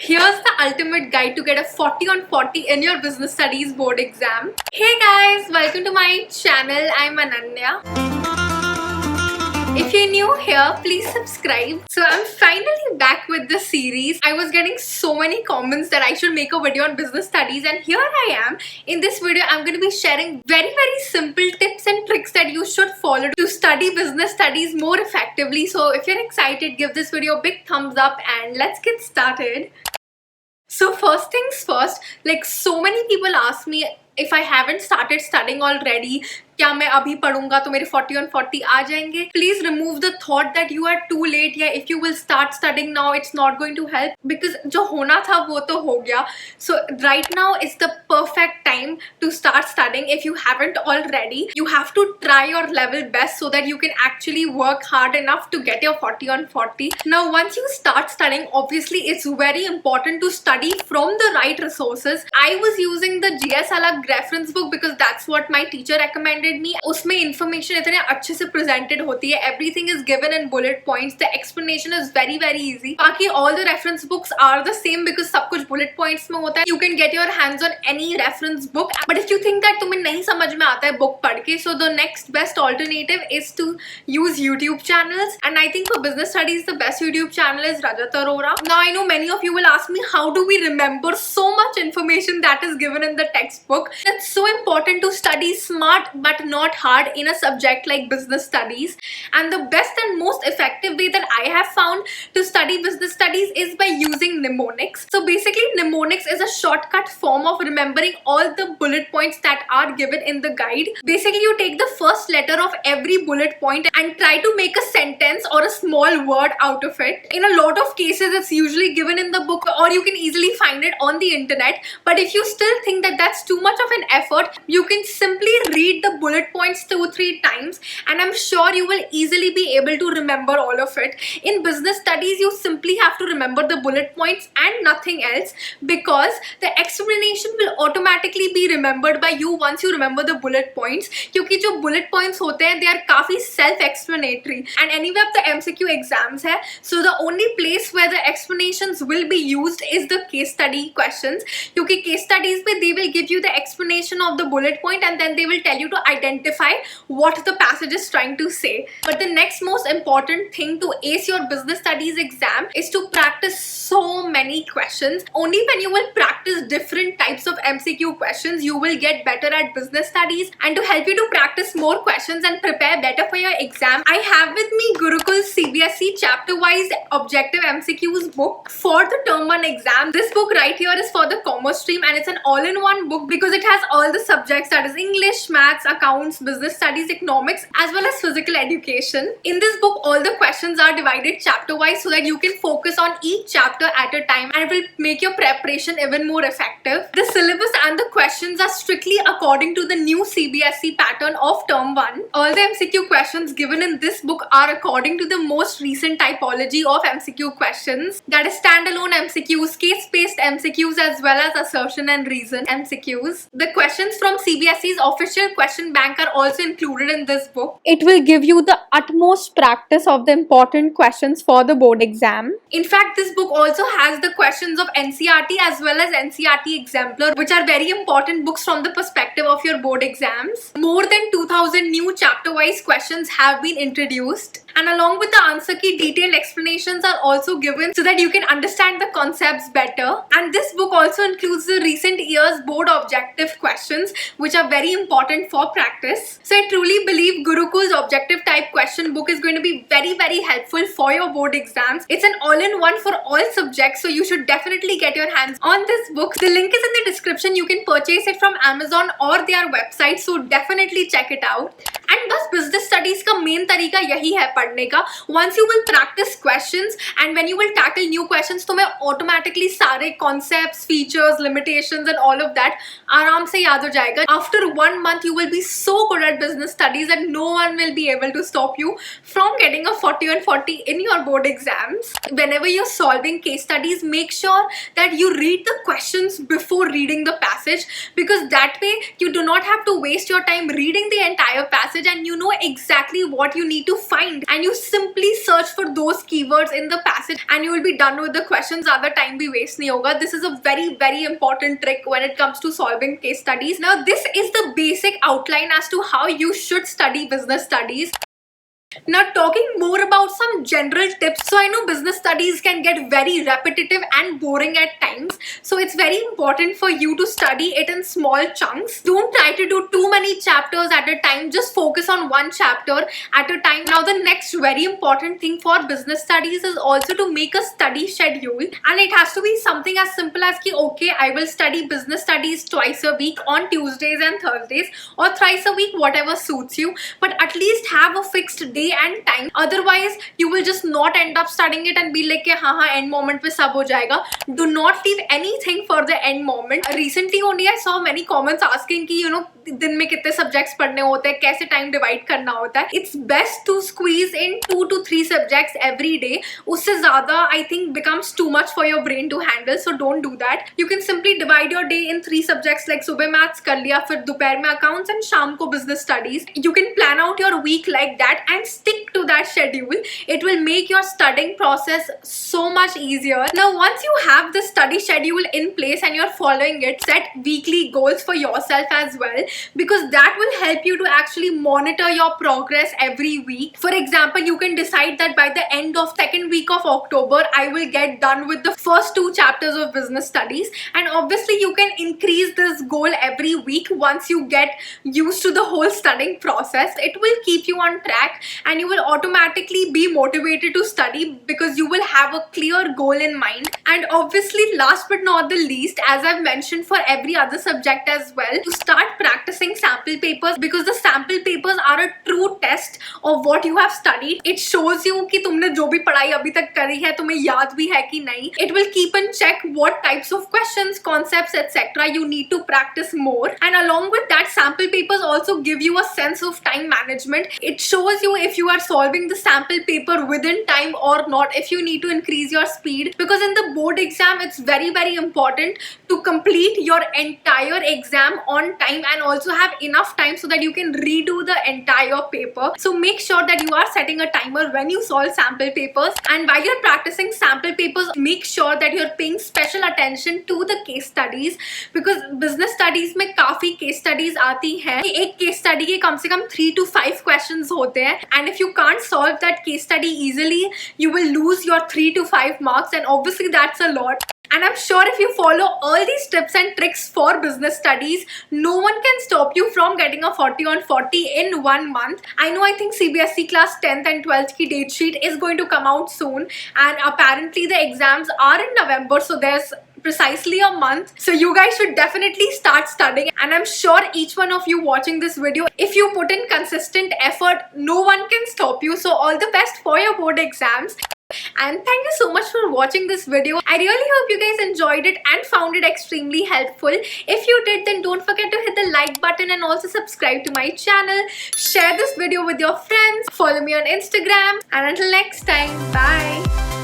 Here's the ultimate guide to get a 40 on 40 in your business studies board exam. Hey guys, welcome to my channel. I'm Ananya. If you're new here, please subscribe. So I'm finally back with the series. I was getting so many comments that I should make a video on business studies, and here I am. In this video, I'm going to be sharing very simple tips and tricks that you should follow to study business studies more effectively. So if you're excited, give this video a big thumbs up and let's get started. So first things first, like so many people ask me if I haven't started studying already, क्या मैं अभी पढ़ूंगा तो मेरे 40 on 40 आ जाएंगे? Please remove the thought that you are too late या if you will start studying now it's not going to help, because जो होना था वो तो हो गया. So right now is the perfect time to start studying if you haven't already. You have to try your level best so that you can actually work hard enough to get your 40 on 40. Now once you start studying, obviously it's very important to study from the right resources. I was using the GS Alagh reference book because that's what my teacher recommended me. उसमें information इतने अच्छे से presented होती है. Everything is given in bullet points. The explanation is very easy. बाकी all the reference books are the same because सब कुछ bullet points में होता है. You can get your hands on any reference book. But if you think that तुम्हें नहीं समझ में आता है book पढ़ के, so the next best alternative is to use YouTube channels. And I think for business studies, the best YouTube channel is Rajat Arora. Now I know many of you will ask me, how do we remember so much information that is given in the textbook? It's so important to study smart but not hard in a subject like business studies. And the best and most effective way that I have found to study business studies is by using mnemonics. So basically mnemonics is a shortcut form of remembering all the bullet points that are given in the guide. Basically you take the first letter of every bullet point and try to make a sentence or a small word out of it. In a lot of cases it's usually given in the book or you can easily find it on the internet. But if you still think that that's too much of an effort, you can simply read the bullet points 2-3 times and I'm sure you will easily be able to remember all of it. In business studies, you simply have to remember the bullet points and nothing else, because the explanation will automatically be remembered by you once you remember the bullet points. क्योंकि जो bullet points होते हैं, they are काफी self-explanatory, and anyway अब the MCQ exams है, so the only place where the explanations will be used is the case study questions. क्योंकि case studies में they will give you the explanation of the bullet point and then they will tell you to identify what the passage is trying to say. But the next most important thing to ace your business studies exam is to practice so many questions. Only when you will practice different types of MCQ questions, you will get better at business studies. And to help you to practice more questions and prepare better for your exam, I have with me Gurukul's CBSE chapter-wise objective MCQs book for the term 1 exam. This book right here is for the commerce stream and it's an all-in-one book because it has all the subjects, that is English, maths, accounts, business studies, economics, as well as physical education. In this book, all the questions are divided chapter-wise so that you can focus on each chapter at a time and it will make your preparation even more effective. The syllabus and the questions are strictly according to the new CBSE pattern of term 1. All the MCQ questions given in this book are according to the most recent typology of MCQ questions, that is standalone MCQs, case-based MCQs, as well as assertion and reason MCQs. The questions from CBSE's official question bank are also included in this book. It will give you the utmost practice of the important questions for the board exam. In fact, this book also has the questions of NCERT as well as NCERT Exemplar, which are very important books from the perspective of your board exams. More than 2000 new chapter-wise questions have been introduced, and along with the answer key, detailed explanations are also given so that you can understand the concepts better. And this book also includes the recent year's board objective questions, which are very important for practice. So I truly believe Gurukul's objective type question book is going to be very helpful for your board exams. It's an all-in-one for all subjects, so you should definitely get your hands on this book. The link is in the description. You can purchase it from Amazon or their website, so definitely check it out. And बस business studies का main तरीका यही है पढ़ने का. Once you will practice questions and when you will tackle new questions, तुम्हें automatically सारे concepts, features, limitations and all of that आराम से याद हो जाएगा. After 1 month, you will be so good at business studies that no one will be able to stop you from getting a 40 on 40 in your board exams. Whenever you're solving case studies, make sure that you read the questions before reading the passage, because that way you do not have to waste your time reading the entire passage and you know exactly what you need to find and you simply search for those keywords in the passage and you will be done with the questions. Zyada time bhi waste nahi hoga. This is a very important trick when it comes to solving case studies. Now this is the basic outline as to how you should study business studies. Now talking more about some general tips. So I know business studies can get very repetitive and boring at times. So it's very important for you to study it in small chunks. Don't try to do too many chapters at a time. Just focus on one chapter at a time. Now the next very important thing for business studies is also to make a study schedule. And it has to be something as simple as ki, okay, I will study business studies twice a week on Tuesdays and Thursdays, or thrice a week, whatever suits you. But at least have a fixed day and time. Otherwise you will just not end up studying it and be like हाँ end moment पे सब हो जाएगा. Do not leave anything for the end moment. Recently only I saw many comments asking कि दिन में कितने subjects पढ़ने होते हैं, कैसे टाइम डिवाइड करना होता है. It's best to squeeze in 2 to 3 subjects every day. उससे ज़्यादा I think becomes too much for your brain to handle, so don't do that. You can simply divide your day in 3 subjects, like सुबह maths कर लिया, फिर दोपहर में accounts and शाम को business studies. You can plan out your week like that and stick to that schedule. It will make your studying process so much easier. Now once you have the study schedule in place and you're following it, set weekly goals for yourself as well, because that will help you to actually monitor your progress every week. For example, you can decide that by the end of second week of October I will get done with the first 2 chapters of business studies, and obviously you can increase this goal every week once you get used to the whole studying process. It will keep you on track and you will automatically be motivated to study because you will have a clear goal in mind. And obviously last but not the least, as I've mentioned for every other subject as well, to start practicing sample papers, because the sample papers are a true test of what you have studied. It shows you कि तुमने जो भी पढ़ाई अभी तक करी है तुम्हें याद भी है कि नहीं. It will keep in check what types of questions, concepts, etc. you need to practice more. And along with that, sample papers also give you a sense of time management. It shows you if you are solving the sample paper within time or not, if you need to increase your speed, because in the board exam it's very important to complete your entire exam on time and also have enough time so that you can redo the entire paper. So make sure that you are setting a timer when you solve sample papers, and while you're practicing sample papers, make sure that you're paying special attention to the case studies, because business studies में काफी case studies आती हैं. एक case study के कम से कम 3 to 5 questions होते हैं, and if you can't solve that case study easily, you will lose your 3 to 5 marks, and obviously that's a lot. And I'm sure if you follow all these tips and tricks for business studies, no one can stop you from getting a 40 on 40 in 1 month. I think CBSE class 10th and 12th ki date sheet is going to come out soon, and apparently the exams are in November, so there's precisely a month. So you guys should definitely start studying, and I'm sure each one of you watching this video, if you put in consistent effort, no one can stop you. So all the best for your board exams. And thank you so much for watching this video. I really hope you guys enjoyed it and found it extremely helpful. If you did, then don't forget to hit the like button and also subscribe to my channel. Share this video with your friends. Follow me on Instagram. And until next time, bye.